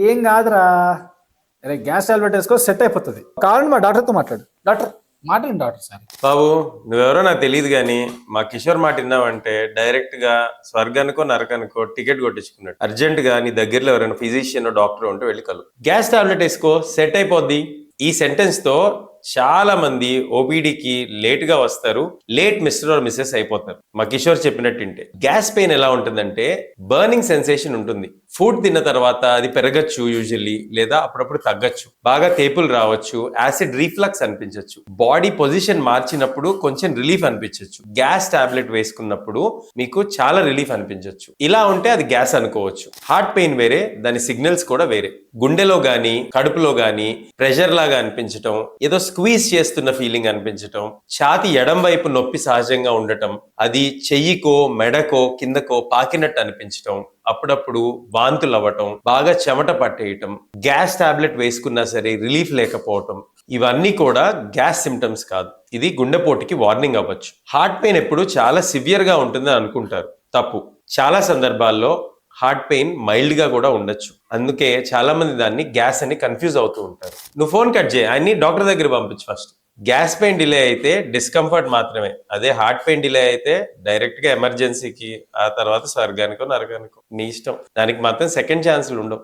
ఏం కాదురా, అరే గ్యాస్ టాబ్లెట్ వేసుకో సెట్ అయిపోతుంది. కావాలండి మా డాక్టర్తో మాట్లాడు. డాక్టర్ మాట్లాడండి డాక్టర్ సార్. బాబు, నువ్వెవరో నాకు తెలియదు కానీ మా కిషోర్ మాట విన్నావంటే డైరెక్ట్ గా స్వర్గానికో నరకానికో టికెట్ కొట్టించుకున్నాడు. అర్జెంట్ గా నీ దగ్గరలో ఎవరైనా ఫిజిషియన్ డాక్టర్ ఉంటే వెళ్ళి కలు. గ్యాస్ టాబ్లెట్ వేసుకో సెట్ అయిపోద్ది. ఈ సెంటెన్స్ తో చాలా మంది ఓపీడీకి లేట్ గా వస్తారు, లేట్ మిస్టర్ ఆర్ మిస్సెస్ అయిపోతారు. మా కిషోర్ చెప్పినట్టుంటే గ్యాస్ పెయిన్ ఎలా ఉంటుందంటే బర్నింగ్ సెన్సేషన్ ఉంటుంది. ఫుడ్ తిన్న తర్వాత అది పెరగచ్చు యూజువల్లీ, లేదా అప్పుడప్పుడు తగ్గచ్చు, బాగా తేపులు రావచ్చు, యాసిడ్ రీఫ్లక్స్ అనిపించవచ్చు, బాడీ పొజిషన్ మార్చినప్పుడు కొంచెం రిలీఫ్ అనిపించవచ్చు, గ్యాస్ టాబ్లెట్ వేసుకున్నప్పుడు మీకు చాలా రిలీఫ్ అనిపించవచ్చు. ఇలా ఉంటే అది గ్యాస్ అనుకోవచ్చు. హార్ట్ పెయిన్ వేరే, దాని సిగ్నల్స్ కూడా వేరే. గుండెలో గానీ కడుపులో గానీ ప్రెషర్ లాగా అనిపించటం, ఏదో స్క్వీజ్ చేస్తున్న ఫీలింగ్ అనిపించటం, ఛాతి ఎడం వైపు నొప్పి సహజంగా ఉండటం, అది చెయ్యికో మెడకో కిందకో పాకినట్టు అనిపించటం, అప్పుడప్పుడు వాంతులు అవ్వటం, బాగా చెమట పట్టేయటం, గ్యాస్ టాబ్లెట్ వేసుకున్నా సరే రిలీఫ్ లేకపోవటం, ఇవన్నీ కూడా గ్యాస్ సిమ్టమ్స్ కాదు. ఇది గుండెపోటుకి వార్నింగ్ అవ్వచ్చు. హార్ట్ పెయిన్ ఎప్పుడు చాలా సివియర్ గా ఉంటుందని అనుకుంటారు, తప్పు. చాలా సందర్భాల్లో హార్ట్ పెయిన్ మైల్డ్ గా కూడా ఉండొచ్చు. అందుకే చాలా మంది దాన్ని గ్యాస్ అని కన్ఫ్యూజ్ అవుతూ ఉంటారు. నువ్వు ఫోన్ కట్ చేయి, ఆయన్ని డాక్టర్ దగ్గర పంపించు ఫస్ట్. గ్యాస్ పెయిన్ డిలే అయితే డిస్కంఫర్ట్ మాత్రమే. అదే హార్ట్ పెయిన్ డిలే అయితే డైరెక్ట్ గా ఎమర్జెన్సీకి, ఆ తర్వాత స్వర్గానికో నరకానికో నీ ఇష్టం. దానికి మాత్రం సెకండ్ ఛాన్స్లు ఉండవు.